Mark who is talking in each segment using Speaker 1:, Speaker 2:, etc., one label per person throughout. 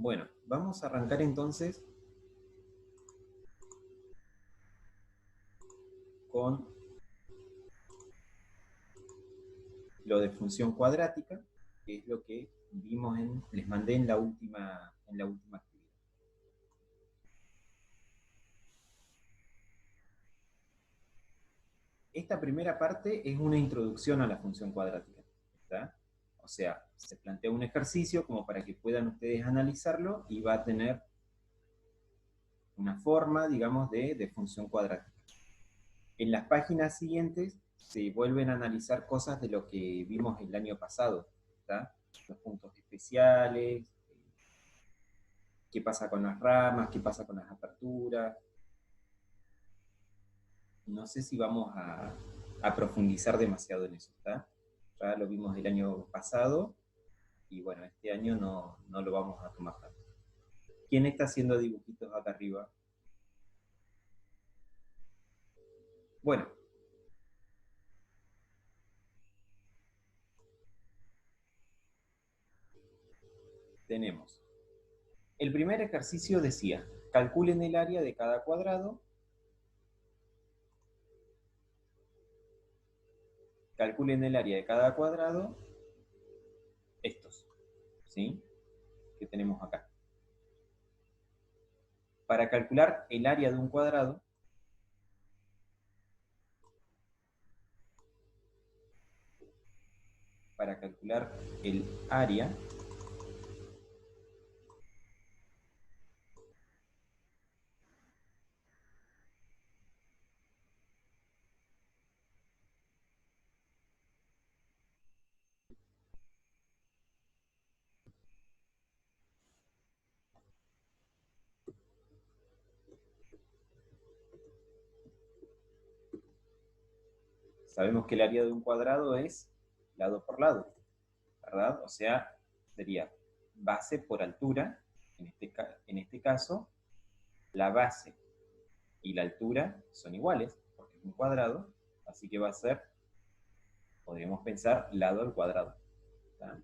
Speaker 1: Bueno, vamos a arrancar entonces con lo de función cuadrática, que es lo que vimos les mandé en la última actividad. Esta primera parte es una introducción a la función cuadrática, ¿está? O sea, se plantea un ejercicio como para que puedan ustedes analizarlo y va a tener una forma, digamos, de función cuadrática. En las páginas siguientes se vuelven a analizar cosas de lo que vimos el año pasado, ¿está? Los puntos especiales, qué pasa con las ramas, qué pasa con las aperturas. No sé si vamos a profundizar demasiado en eso, ¿está? Ya lo vimos el año pasado y bueno, este año no lo vamos a tomar tanto. ¿Quién está haciendo dibujitos acá arriba? Bueno, tenemos. El primer ejercicio decía, calculen el área de cada cuadrado. Calculen el área de cada cuadrado, estos, ¿sí? Que tenemos acá. Para calcular el área de un cuadrado, para calcular el área, sabemos que el área de un cuadrado es lado por lado, ¿verdad? O sea, sería base por altura, en este caso, la base y la altura son iguales, porque es un cuadrado, así que va a ser, podríamos pensar, lado al cuadrado, ¿tá?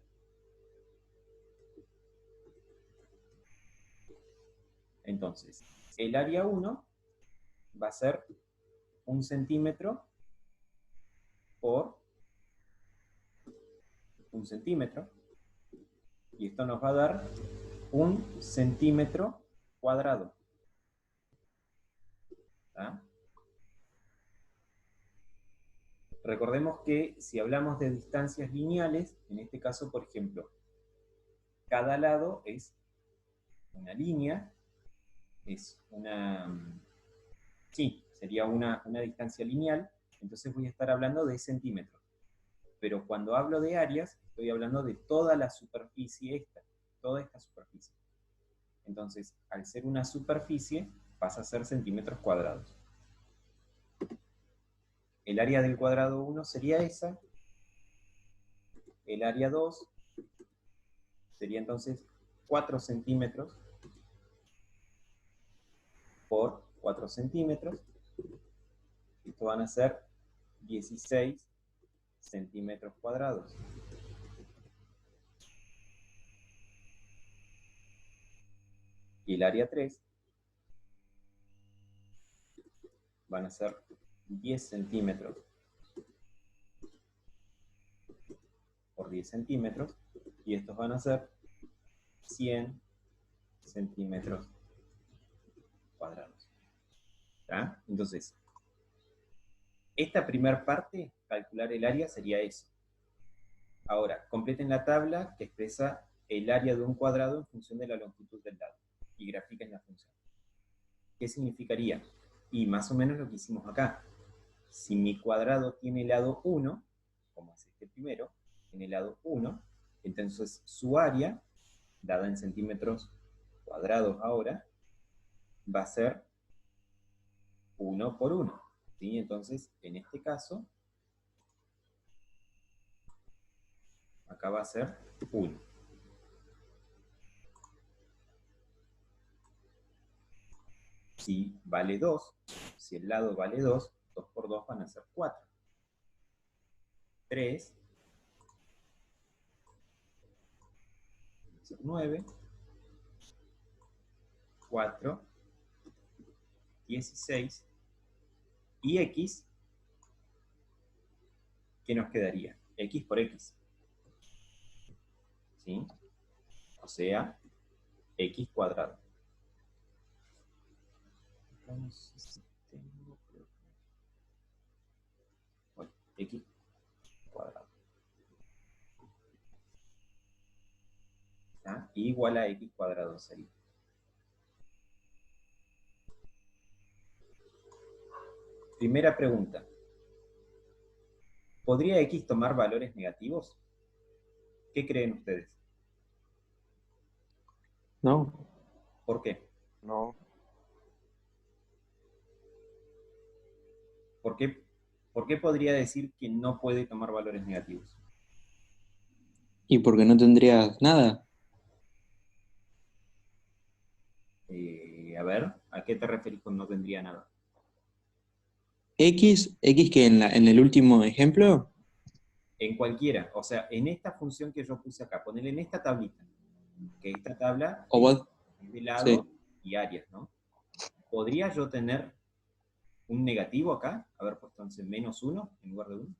Speaker 1: Entonces, el área 1 va a ser 1 centímetro por 1 centímetro, y esto nos va a dar 1 centímetro cuadrado, ¿tá? Recordemos que si hablamos de distancias lineales, en este caso, por ejemplo, cada lado es una línea, es sí, sería una distancia lineal, entonces voy a estar hablando de centímetros. Pero cuando hablo de áreas, estoy hablando de toda la superficie toda esta superficie. Entonces, al ser una superficie, pasa a ser centímetros cuadrados. El área del cuadrado 1 sería esa. El área 2 sería entonces 4 centímetros por 4 centímetros. Esto van a ser 16 centímetros cuadrados. Y el área 3 van a ser 10 centímetros por 10 centímetros. Y estos van a ser 100 centímetros cuadrados. ¿Tá? Entonces, esta primera parte, calcular el área, sería eso. Ahora, completen la tabla que expresa el área de un cuadrado en función de la longitud del lado y grafiquen la función. ¿Qué significaría? Y más o menos lo que hicimos acá. Si mi cuadrado tiene lado 1, como es este primero, tiene lado 1, entonces su área, dada en centímetros cuadrados ahora, va a ser 1 por 1. ¿Sí? Entonces, en este caso, acá va a ser 1. Si vale 2, si el lado vale 2, 2 por 2 van a ser 4. 3, 9, 4, 16, y x, ¿qué nos quedaría? X por x, ¿sí? O sea, x cuadrado. No sé si tengo, bueno, x cuadrado. ¿Está? Igual a x cuadrado sería. Primera pregunta. ¿Podría x tomar valores negativos? ¿Qué creen ustedes?
Speaker 2: No,
Speaker 1: ¿Por qué?
Speaker 3: No,
Speaker 1: ¿Por qué, por qué podría decir que no puede tomar valores negativos?
Speaker 2: y porque no tendrías nada.
Speaker 1: A ver, ¿a qué te referís con no tendría nada?
Speaker 2: X que en el último ejemplo,
Speaker 1: En cualquiera, o sea, en esta función que yo puse acá, ponerle en esta tablita, que esta tabla
Speaker 2: o vos,
Speaker 1: es de
Speaker 2: sí.
Speaker 1: lado y áreas, ¿no? ¿Podría yo tener un negativo acá? Haber puesto entonces -1 en lugar de 1.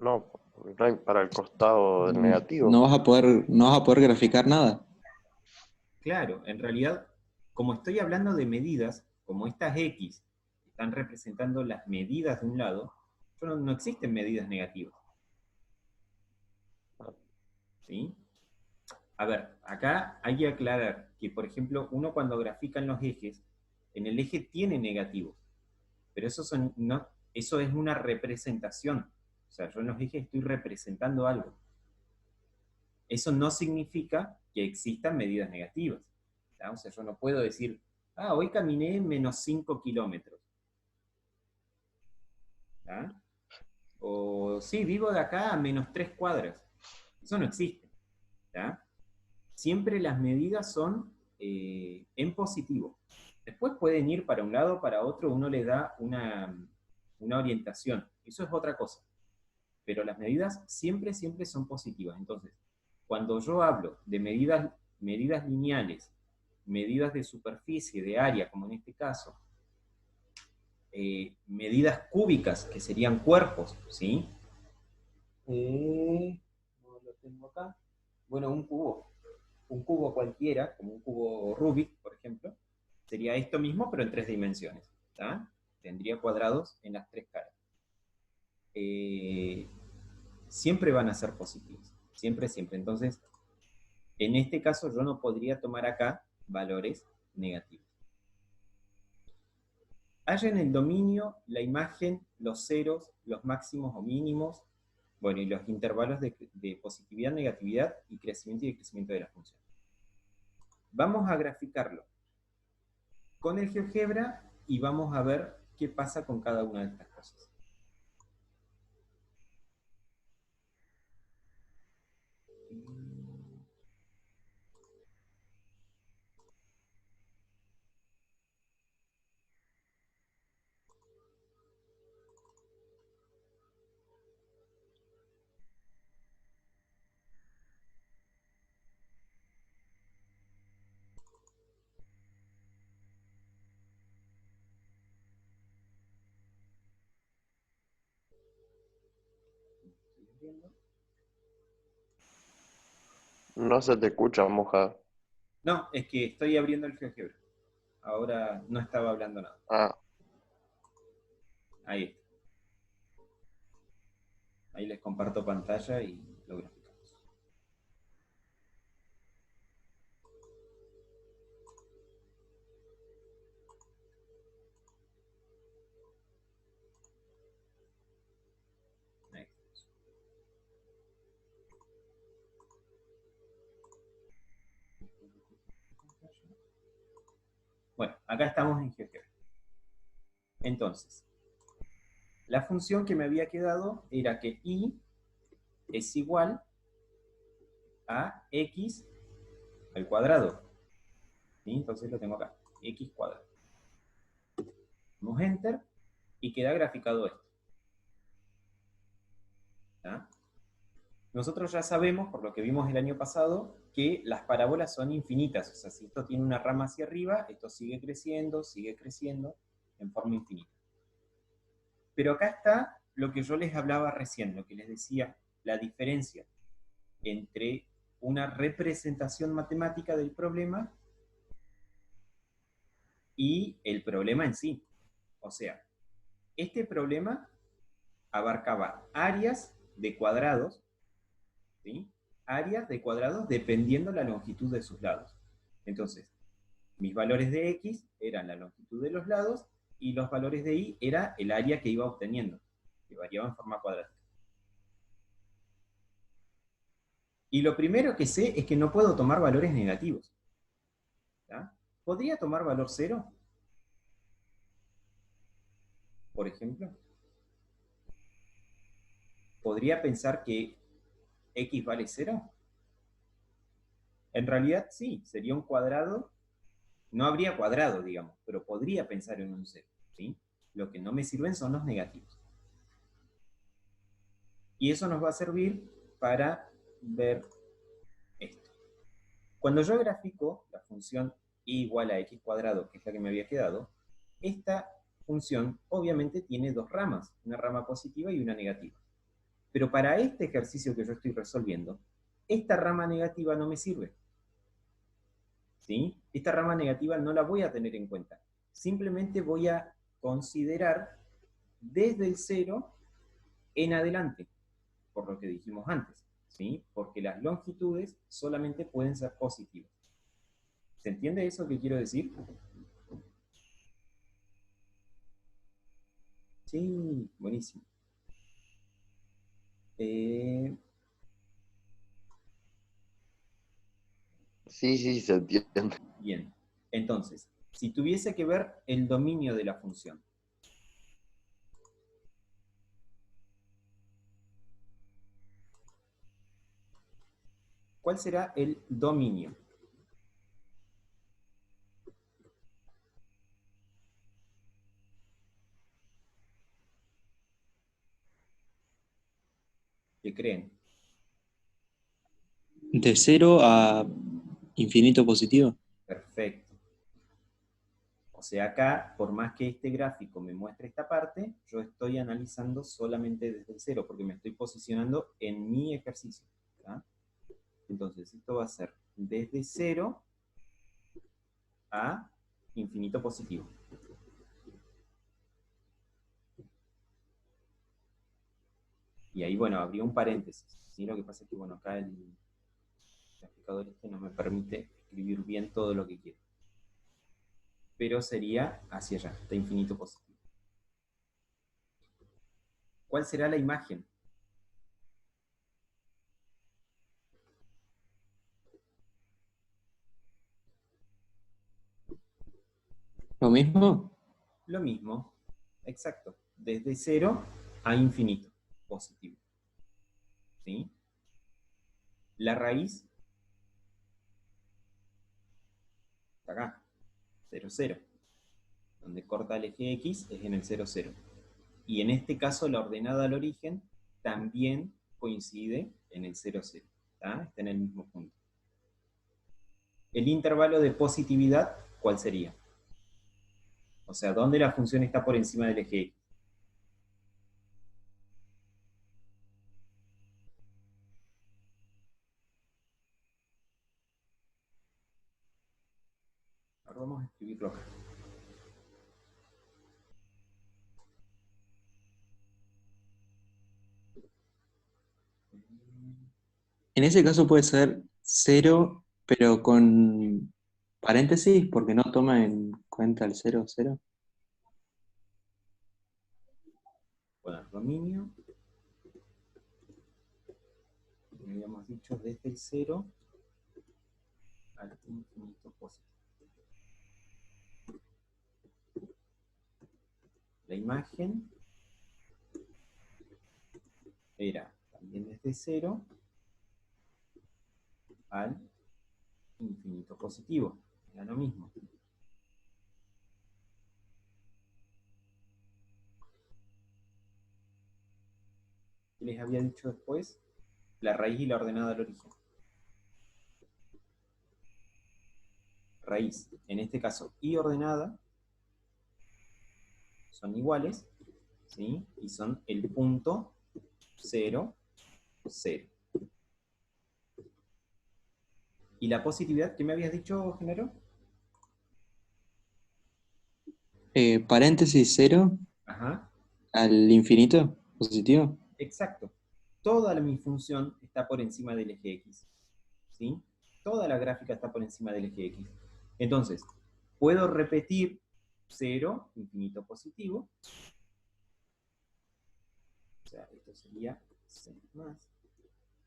Speaker 3: no, porque no hay para el costado del
Speaker 2: Mm,
Speaker 3: negativo.
Speaker 2: no vas a poder graficar nada.
Speaker 1: Claro, en realidad, como estoy hablando de medidas, como estas X están representando las medidas de un lado, no existen medidas negativas. ¿Sí? A ver, acá hay que aclarar que, por ejemplo, uno cuando grafica en los ejes, en el eje tiene negativos, pero eso es una representación. O sea, yo en los ejes estoy representando algo. Eso no significa que existan medidas negativas. ¿tá? O sea, yo no puedo decir, hoy caminé -5 kilómetros. ¿tá? O sí, vivo de acá a -3 cuadras. Eso no existe. ¿tá? Siempre las medidas son en positivo. Después pueden ir para un lado, para otro, uno le da una orientación. Eso es otra cosa. Pero las medidas siempre, siempre son positivas. Entonces, cuando yo hablo de medidas lineales, medidas de superficie, de área, como en este caso, medidas cúbicas, que serían cuerpos, ¿sí? No lo tengo acá. Bueno, un cubo cualquiera, como un cubo Rubik, por ejemplo, sería esto mismo, pero en 3 dimensiones. ¿tá? Tendría cuadrados en las 3 caras. Siempre van a ser positivos. Siempre, siempre. Entonces, en este caso yo no podría tomar acá valores negativos. Haya en el dominio la imagen, los ceros, los máximos o mínimos, bueno, y los intervalos de positividad, negatividad y decrecimiento de la función. Vamos a graficarlo con el GeoGebra y vamos a ver qué pasa con cada una de estas cosas.
Speaker 3: No se te escucha, moja.
Speaker 1: No, es que estoy abriendo el GeoGebra. Ahora no estaba hablando nada.
Speaker 3: Ah,
Speaker 1: Ahí está. Ahí les comparto pantalla y lo graficamos. Ahí está. Bueno, acá estamos en GeoGebra. Entonces, la función que me había quedado era que y es igual a x al cuadrado. ¿sí? Entonces lo tengo acá, x cuadrado. Damos enter y queda graficado esto. ¿tá? Nosotros ya sabemos, por lo que vimos el año pasado, que las parábolas son infinitas. O sea, si esto tiene una rama hacia arriba, esto sigue creciendo en forma infinita. Pero acá está lo que yo les hablaba recién, lo que les decía, la diferencia entre una representación matemática del problema y el problema en sí. O sea, este problema abarcaba áreas de cuadrados, ¿sí? Áreas de cuadrados dependiendo la longitud de sus lados. Entonces, mis valores de X eran la longitud de los lados y los valores de Y era el área que iba obteniendo, que variaba en forma cuadrática. Y lo primero que sé es que no puedo tomar valores negativos. ¿Ya? ¿Podría tomar valor 0? Por ejemplo. ¿Podría pensar que X vale 0? En realidad sí, sería un cuadrado. No habría cuadrado, digamos, pero podría pensar en un 0. ¿Sí? Lo que no me sirven son los negativos. Y eso nos va a servir para ver esto. Cuando yo grafico la función y igual a x cuadrado, que es la que me había quedado, esta función obviamente tiene dos ramas, una rama positiva y una negativa. Pero para este ejercicio que yo estoy resolviendo, esta rama negativa no me sirve. ¿Sí? Esta rama negativa no la voy a tener en cuenta. Simplemente voy a considerar desde el 0 en adelante, por lo que dijimos antes, ¿sí? Porque las longitudes solamente pueden ser positivas. ¿Se entiende eso que quiero decir? Sí, buenísimo. Eh,
Speaker 3: Sí, sí, se entiende.
Speaker 1: bien, entonces, si tuviese que ver el dominio de la función, ¿cuál será el dominio? ¿Qué creen?
Speaker 2: De 0 a infinito positivo.
Speaker 1: Perfecto. O sea, acá, por más que este gráfico me muestre esta parte, yo estoy analizando solamente desde el 0, porque me estoy posicionando en mi ejercicio. ¿Tá? Entonces, esto va a ser desde 0 a infinito positivo. Y ahí, bueno, habría un paréntesis. ¿Sí? Lo que pasa es que, bueno, acá el graficador este no me permite escribir bien todo lo que quiero. Pero sería hacia allá, hasta infinito positivo. ¿Cuál será la imagen?
Speaker 2: ¿Lo mismo?
Speaker 1: Lo mismo, exacto, desde 0 a infinito positivo. ¿Sí? La raíz está acá, 0, 0. Donde corta el eje X es en el 0, 0. Y en este caso la ordenada al origen también coincide en el 0, 0. Está en el mismo punto. El intervalo de positividad, ¿cuál sería? O sea, ¿dónde la función está por encima del eje X? Ahora vamos a escribirlo acá.
Speaker 2: En ese caso puede ser 0, pero con paréntesis, porque no toma en cuenta el 0, 0.
Speaker 1: Bueno, dominio, como habíamos dicho, desde el 0 al infinito positivo. La imagen era también desde 0 al infinito positivo. Era lo mismo. ¿Qué les había dicho después? la raíz y la ordenada al origen. Raíz, en este caso, y ordenada son iguales, ¿sí? Y son el punto 0, 0. ¿Y la positividad? ¿Qué me habías dicho, Genaro?
Speaker 2: Paréntesis 0
Speaker 1: Ajá,
Speaker 2: al infinito, positivo.
Speaker 1: exacto. Toda mi función está por encima del eje X, ¿sí? Toda la gráfica está por encima del eje X. Entonces, puedo repetir 0, infinito positivo. O sea, esto sería 6 más.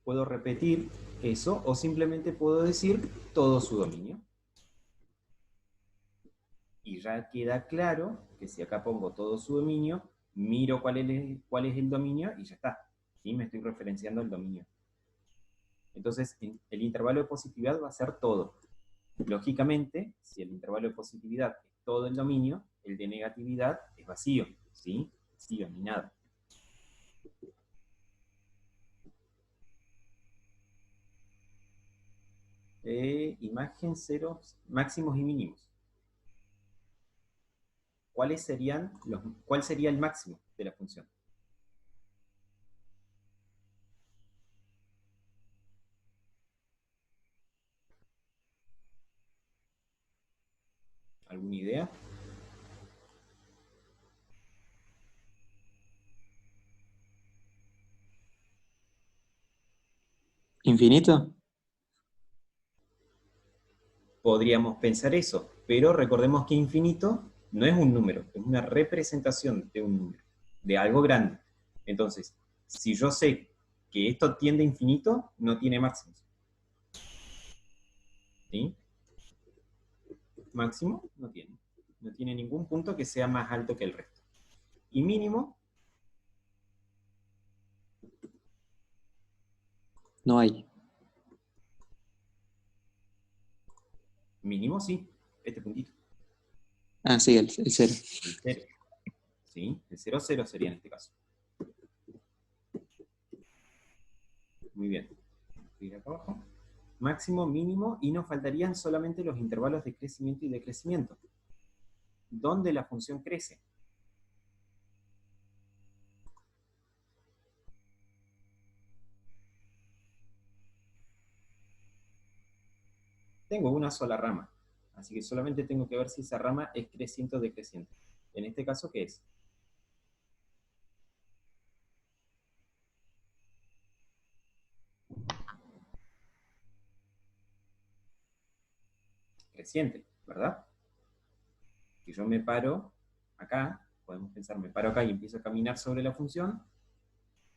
Speaker 1: Puedo repetir eso o simplemente puedo decir todo su dominio. Y ya queda claro que si acá pongo todo su dominio, miro cuál es el dominio y ya está. ¿Sí? Me estoy referenciando al dominio. Entonces, el intervalo de positividad va a ser todo. Lógicamente, si el intervalo de positividad es todo el dominio, el de negatividad es vacío. ¿Sí? Vacío, ni nada. Imagen ceros, máximos y mínimos. ¿Cuál sería el máximo de la función? ¿Alguna idea?
Speaker 2: ¿Infinito?
Speaker 1: Podríamos pensar eso, pero recordemos que infinito no es un número, es una representación de un número, de algo grande. Entonces, si yo sé que esto tiende a infinito, no tiene máximos. ¿Sí? Máximo no tiene. No tiene ningún punto que sea más alto que el resto. Y mínimo,
Speaker 2: No hay.
Speaker 1: mínimo sí, este puntito.
Speaker 2: Ah, sí, el 0.
Speaker 1: El 0. ¿Sí? El 0, 0 sería en este caso. Muy bien. Voy a ir acá abajo. Máximo, mínimo, y nos faltarían solamente los intervalos de crecimiento y decrecimiento. ¿Dónde la función crece? Tengo una sola rama, así que solamente tengo que ver si esa rama es creciente o decreciente. En este caso, ¿qué es? Creciente, ¿verdad? Si yo me paro acá, podemos pensar, me paro acá y empiezo a caminar sobre la función,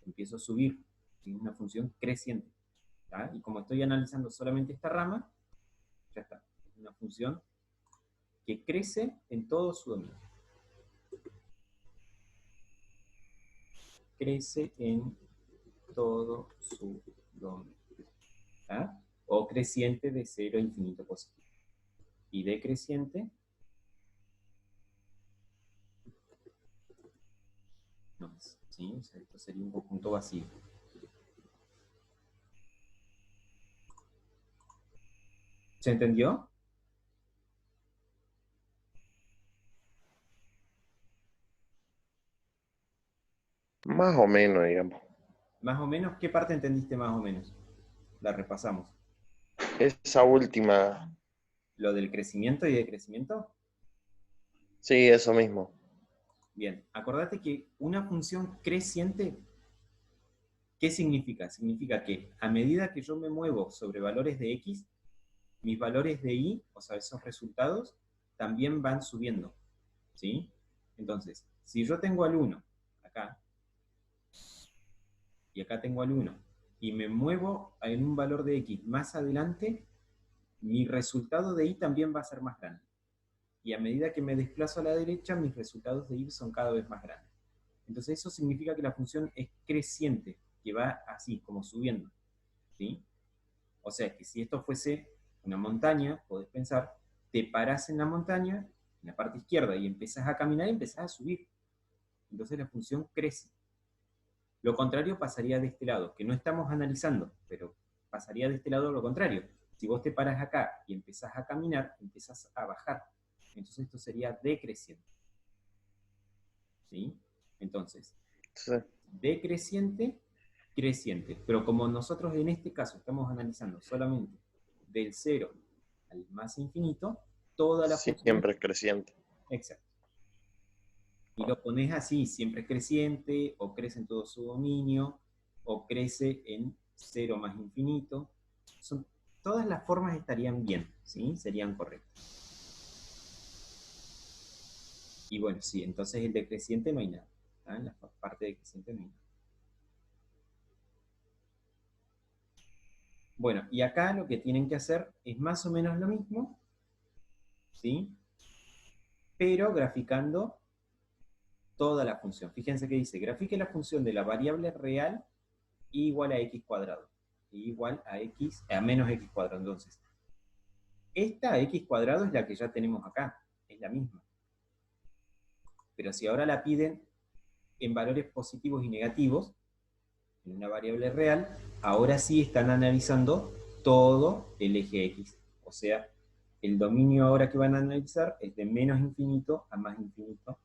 Speaker 1: empiezo a subir. Es una función creciente. ¿tá? Y como estoy analizando solamente esta rama, ya está. Es una función que crece en todo su dominio. Crece en todo su dominio. ¿tá? O creciente de 0 a infinito positivo. Y decreciente, no es. ¿sí? O sea, esto sería un conjunto vacío. ¿Se entendió?
Speaker 3: Más o menos, digamos.
Speaker 1: Más o menos, ¿qué parte entendiste más o menos? La repasamos.
Speaker 3: Esa última,
Speaker 1: ¿Lo del crecimiento y decrecimiento?
Speaker 3: sí, eso mismo.
Speaker 1: Bien, acordate que una función creciente, ¿qué significa? Significa que a medida que yo me muevo sobre valores de x, mis valores de y, o sea, esos resultados, también van subiendo. ¿Sí? Entonces, si yo tengo al 1 acá, y acá tengo al 1, y me muevo en un valor de x más adelante, mi resultado de y también va a ser más grande. Y a medida que me desplazo a la derecha, mis resultados de y son cada vez más grandes. Entonces eso significa que la función es creciente, que va así, como subiendo. ¿sí? O sea, que si esto fuese una montaña, podés pensar, te parás en la montaña, en la parte izquierda, y empezás a caminar y empezás a subir. Entonces la función crece. Lo contrario pasaría de este lado, que no estamos analizando, pero pasaría de este lado lo contrario. Si vos te paras acá y empezás a caminar, empezás a bajar. Entonces esto sería decreciente. ¿Sí? Entonces,
Speaker 3: Sí.
Speaker 1: decreciente, creciente. Pero como nosotros en este caso estamos analizando solamente del 0 al más infinito, toda la función...
Speaker 3: Siempre es creciente.
Speaker 1: Exacto. Y lo pones así, siempre es creciente, o crece en todo su dominio, o crece en 0 más infinito. Todas las formas estarían bien, ¿sí? Serían correctas. Y bueno, sí, entonces el decreciente no hay nada. ¿Está? En la parte decreciente no hay nada. Bueno, y acá lo que tienen que hacer es más o menos lo mismo, ¿sí? Pero graficando toda la función. Fíjense que dice, grafique la función de la variable real igual a x cuadrado. Igual a menos x cuadrado. Entonces, esta x cuadrado es la que ya tenemos acá. Es la misma. Pero si ahora la piden en valores positivos y negativos, en una variable real, ahora sí están analizando todo el eje X. O sea, el dominio ahora que van a analizar es de menos infinito a más infinito.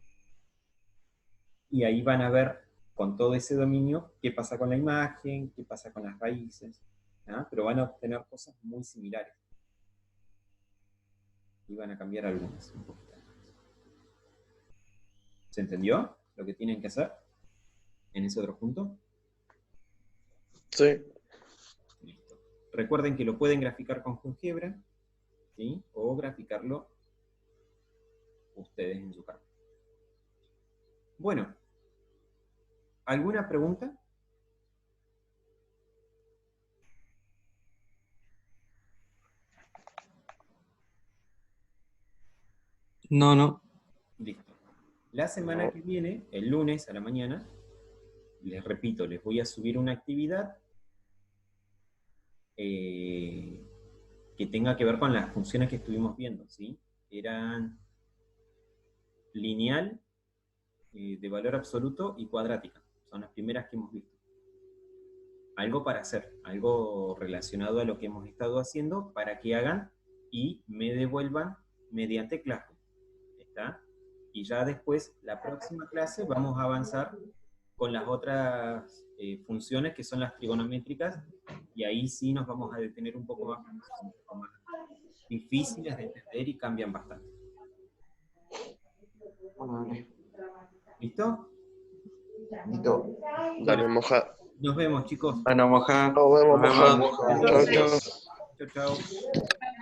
Speaker 1: Y ahí van a ver con todo ese dominio qué pasa con la imagen, qué pasa con las raíces. ¿Ah? Pero van a obtener cosas muy similares. Y van a cambiar algunas un poquito. ¿Se entendió lo que tienen que hacer en ese otro punto?
Speaker 3: Sí.
Speaker 1: Listo. Recuerden que lo pueden graficar con GeoGebra, ¿sí? O graficarlo ustedes en su casa. Bueno, ¿alguna pregunta?
Speaker 2: No.
Speaker 1: Listo. La semana que viene, el lunes a la mañana, les repito, les voy a subir una actividad que tenga que ver con las funciones que estuvimos viendo, ¿sí? Eran lineal, de valor absoluto y cuadrática. Son las primeras que hemos visto. Algo para hacer, algo relacionado a lo que hemos estado haciendo para que hagan y me devuelvan mediante Classroom. ¿Está? Y ya después, la próxima clase, vamos a avanzar con las otras funciones que son las trigonométricas, y ahí sí nos vamos a detener un poco más, son un poco más difíciles de entender y cambian bastante. ¿Listo?
Speaker 4: Listo.
Speaker 3: Dale, moja.
Speaker 1: Nos vemos, chicos.
Speaker 2: Bueno, Moja.
Speaker 3: Nos vemos,
Speaker 2: Nos
Speaker 3: moja.
Speaker 2: vemos.
Speaker 3: Chao, chao.
Speaker 1: Chao, chao.